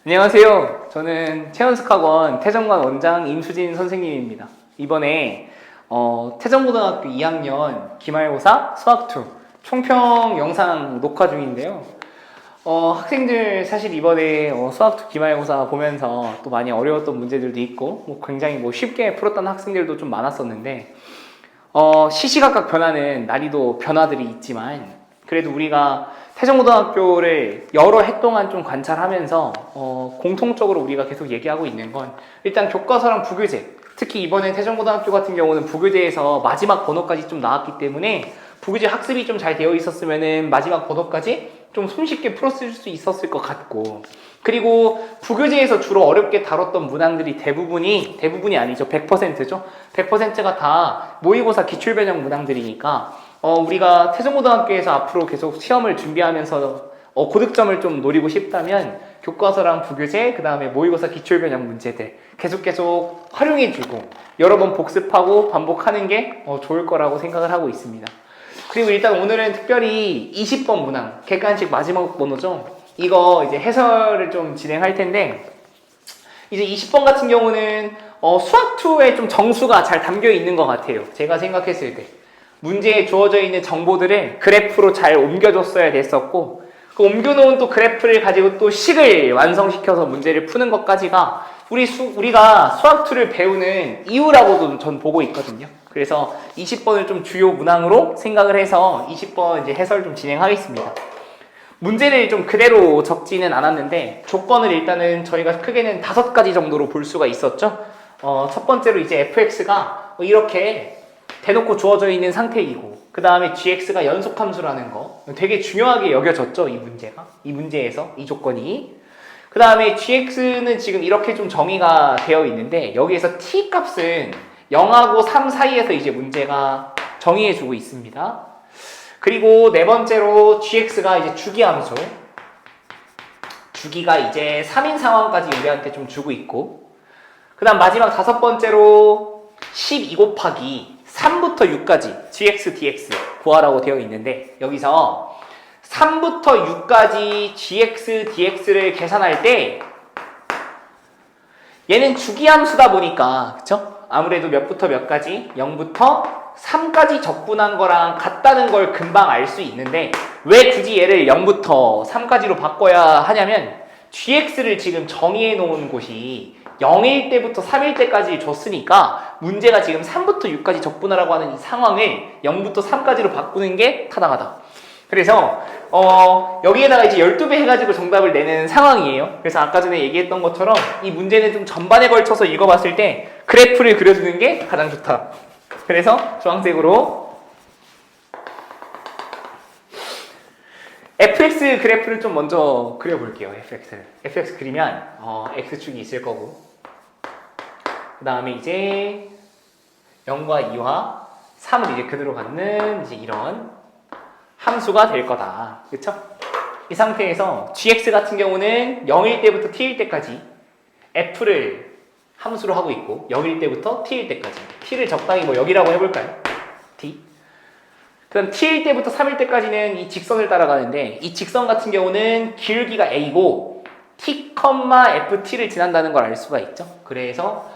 안녕하세요. 저는 채원숙학원 태정관 원장 임수진 선생님입니다. 이번에 태정고등학교 2학년 기말고사 수학2 총평 영상 녹화 중인데요. 학생들 사실 이번에 수학2 기말고사 보면서 또 많이 어려웠던 문제들도 있고 굉장히 쉽게 풀었던 학생들도 좀 많았었는데 시시각각 변하는 난이도 변화들이 있지만 그래도 우리가 태정고등학교를 여러 해 동안 좀 관찰하면서 공통적으로 우리가 계속 얘기하고 있는 건 일단 교과서랑 부교재, 특히 이번에 태정고등학교 같은 경우는 부교재에서 마지막 번호까지 좀 나왔기 때문에 부교재 학습이 좀 잘 되어 있었으면은 마지막 번호까지 좀 손쉽게 풀었을 수 있었을 것 같고, 그리고 부교재에서 주로 어렵게 다뤘던 문항들이 대부분이 아니죠. 100%죠. 100%가 다 모의고사 기출변형 문항들이니까 우리가 태정고등학교에서 앞으로 계속 시험을 준비하면서 고득점을 좀 노리고 싶다면 교과서랑 부교재, 그 다음에 모의고사 기출변형 문제들 계속 활용해주고 여러 번 복습하고 반복하는 게 좋을 거라고 생각을 하고 있습니다. 그리고 일단 오늘은 특별히 20번 문항, 객관식 마지막 번호죠. 이거 이제 해설을 좀 진행할 텐데, 이제 20번 같은 경우는 수학2에 좀 정수가 잘 담겨 있는 것 같아요. 제가 생각했을 때 문제에 주어져 있는 정보들을 그래프로 잘 옮겨줬어야 됐었고, 그 옮겨놓은 또 그래프를 가지고 또 식을 완성시켜서 문제를 푸는 것까지가 우리가 수학2를 배우는 이유라고도 전 보고 있거든요. 그래서 20번을 좀 주요 문항으로 생각을 해서 20번 이제 해설 좀 진행하겠습니다. 문제를 좀 그대로 적지는 않았는데 조건을 일단은 저희가 크게는 5가지 정도로 볼 수가 있었죠. 첫 번째로 이제 fx가 이렇게 대놓고 주어져 있는 상태이고, 그 다음에 gx가 연속함수라는 거 되게 중요하게 여겨졌죠. 이 문제에서 이 조건이. 그 다음에 gx는 지금 이렇게 좀 정의가 되어 있는데, 여기에서 t 값은 0하고 3 사이에서 이제 문제가 정의해주고 있습니다. 그리고 네 번째로 gx가 이제 주기함수, 주기가 이제 3인 상황까지 우리한테 좀 주고 있고, 그 다음 마지막 5번째로 12 곱하기 3부터 6까지 gx, dx 구하라고 되어 있는데, 여기서 3부터 6까지 gx, dx를 계산할 때 얘는 주기함수다 보니까, 그쵸? 아무래도 몇부터 몇까지 0부터 3까지 적분한 거랑 같다는 걸 금방 알 수 있는데, 왜 굳이 얘를 0부터 3까지로 바꿔야 하냐면 gx를 지금 정의해 놓은 곳이 0일 때부터 3일 때까지 줬으니까 문제가 지금 3부터 6까지 적분하라고 하는 이 상황을 0부터 3까지로 바꾸는 게 타당하다. 그래서 여기에다가 이제 12배 해가지고 정답을 내는 상황이에요. 그래서 아까 전에 얘기했던 것처럼 이 문제는 좀 전반에 걸쳐서 읽어봤을 때 그래프를 그려주는 게 가장 좋다. 그래서 주황색으로 fx 그래프를 좀 먼저 그려볼게요. fx 그리면 x축이 있을 거고, 그 다음에 이제 0과 2와 3을 이제 그대로 갖는 이제 이런 함수가 될 거다. 그쵸? 이 상태에서 gx 같은 경우는 0일 때부터 t일 때까지 f를 함수로 하고 있고, 0일 때부터 t일 때까지 t를 적당히 여기라고 해볼까요? t. 그럼 t일 때부터 3일 때까지는 이 직선을 따라가는데, 이 직선 같은 경우는 기울기가 a고 t, ft를 지난다는 걸 알 수가 있죠. 그래서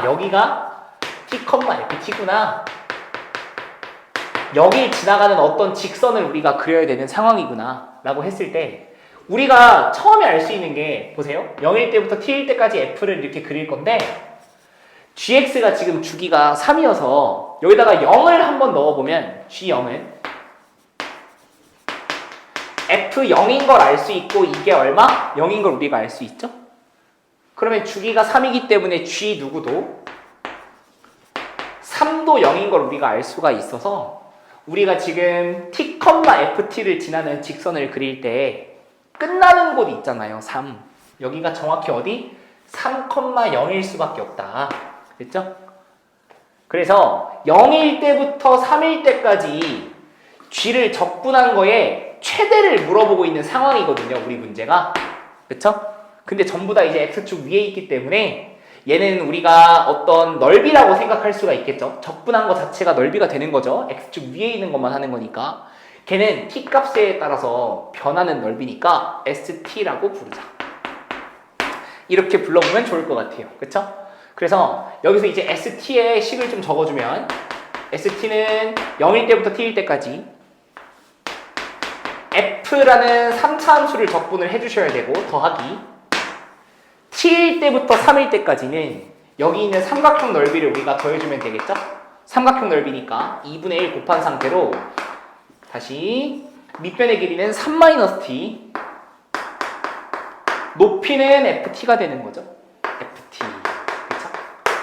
여기가 t, ft구나, 여기 지나가는 어떤 직선을 우리가 그려야 되는 상황이구나 라고 했을 때, 우리가 처음에 알 수 있는 게, 보세요. 0일 때부터 t일 때까지 f를 이렇게 그릴 건데, gx가 지금 주기가 3이어서 여기다가 0을 한번 넣어보면 g0은 f0인 걸 알 수 있고, 이게 얼마? 0인 걸 우리가 알 수 있죠? 그러면 주기가 3이기 때문에 g 누구도 3도 0인 걸 우리가 알 수가 있어서, 우리가 지금 t, ft를 지나는 직선을 그릴 때 끝나는 곳 있잖아요. 3. 여기가 정확히 어디? 3,0일 수밖에 없다. 됐죠? 그래서 0일 때부터 3일 때까지 g를 적분한 거에 최대를 물어보고 있는 상황이거든요. 우리 문제가. 그쵸? 근데 전부 다 이제 x축 위에 있기 때문에 얘는 우리가 어떤 넓이라고 생각할 수가 있겠죠. 적분한 것 자체가 넓이가 되는 거죠. x축 위에 있는 것만 하는 거니까. 걔는 t 값에 따라서 변하는 넓이니까 st라고 부르자. 이렇게 불러보면 좋을 것 같아요. 그쵸? 그래서 여기서 이제 ST의 식을 좀 적어주면 ST는 0일 때부터 T일 때까지 F라는 3차 함수를 적분을 해주셔야 되고 더하기 T일 때부터 3일 때까지는 여기 있는 삼각형 넓이를 우리가 더해주면 되겠죠? 삼각형 넓이니까 2분의 1 곱한 상태로 다시 밑변의 길이는 3-t 높이는 ft가 되는 거죠. ft. 그쵸?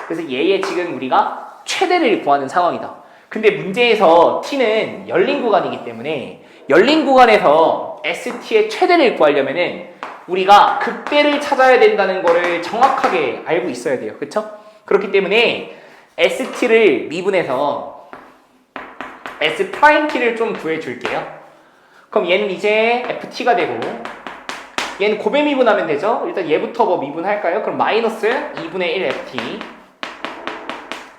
그래서 얘의 지금 우리가 최대를 구하는 상황이다. 근데 문제에서 t는 열린 구간이기 때문에 열린 구간에서 st의 최대를 구하려면은 우리가 극대를 찾아야 된다는 거를 정확하게 알고 있어야 돼요. 그쵸? 그렇기 때문에 st를 미분해서 s't를 좀 구해줄게요. 그럼 얘는 이제 ft가 되고 얘는 곱해 미분하면 되죠. 일단 얘부터 뭐 미분할까요? 그럼 마이너스 2분의 1 ft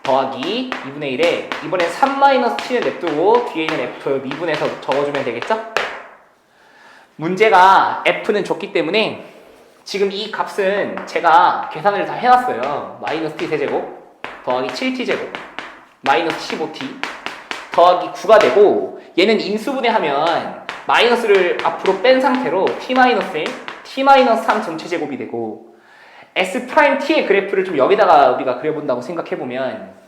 더하기 2분의 1에 이번엔 3-t는 냅두고 뒤에 있는 f 미분해서 적어주면 되겠죠? 문제가 f는 줬기 때문에 지금 이 값은 제가 계산을 다 해놨어요. 마이너스 t 세제곱 더하기 7t 제곱 마이너스 15t 더하기 9가 되고 얘는 인수분해하면 마이너스를 앞으로 뺀 상태로 t-1, t-3 전체 제곱이 되고 S'T의 그래프를 좀 여기다가 우리가 그려본다고 생각해보면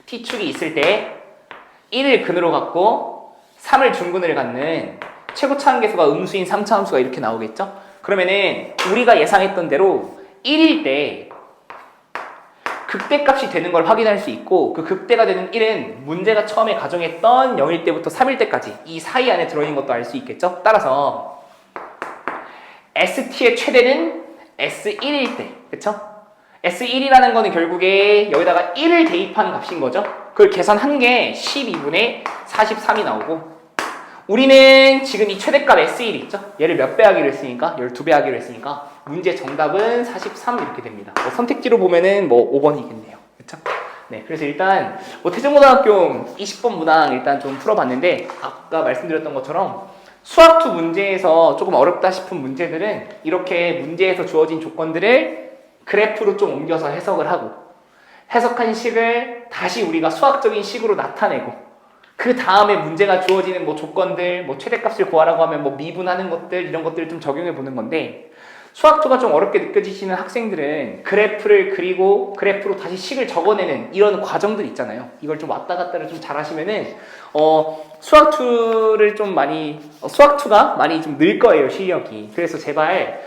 T축이 있을 때 1을 근으로 갖고 3을 중근을 갖는 최고차 함계수가 음수인 3차 함수가 이렇게 나오겠죠? 그러면은 우리가 예상했던 대로 1일 때 극대값이 되는 걸 확인할 수 있고 그 극대가 되는 1은 문제가 처음에 가정했던 0일 때부터 3일 때까지 이 사이 안에 들어있는 것도 알 수 있겠죠? 따라서 ST의 최대는 S1일 때, 그쵸? S1이라는 거는 결국에 여기다가 1을 대입한 값인 거죠? 그걸 계산한 게 12분의 43이 나오고 우리는 지금 이 최대값 S1 있죠? 얘를 몇 배 하기로 했으니까 12배 하기로 했으니까 문제 정답은 43 이렇게 됩니다. 뭐 선택지로 보면은 뭐 5번이겠네요. 그쵸? 네, 그래서 일단 뭐 태종고등학교 20번 문항 일단 좀 풀어봤는데 아까 말씀드렸던 것처럼 수학2 문제에서 조금 어렵다 싶은 문제들은 이렇게 문제에서 주어진 조건들을 그래프로 좀 옮겨서 해석을 하고 해석한 식을 다시 우리가 수학적인 식으로 나타내고 그 다음에 문제가 주어지는 뭐 조건들, 뭐 최대값을 구하라고 하면 뭐 미분하는 것들 이런 것들을 좀 적용해 보는 건데 수학2가 좀 어렵게 느껴지시는 학생들은 그래프를 그리고 그래프로 다시 식을 적어내는 이런 과정들 있잖아요. 이걸 좀 왔다 갔다를 좀 잘 하시면은 수학2를 좀 많이 수학2가 많이 좀 늘 거예요, 실력이. 그래서 제발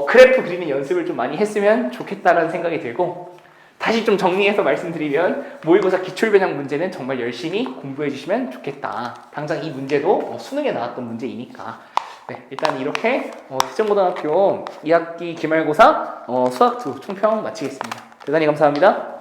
그래프 그리는 연습을 좀 많이 했으면 좋겠다라는 생각이 들고 다시 좀 정리해서 말씀드리면 모의고사 기출변형 문제는 정말 열심히 공부해 주시면 좋겠다. 당장 이 문제도 수능에 나왔던 문제이니까. 네, 일단 이렇게 태종고등학교 2학기 기말고사 수학2 총평 마치겠습니다. 대단히 감사합니다.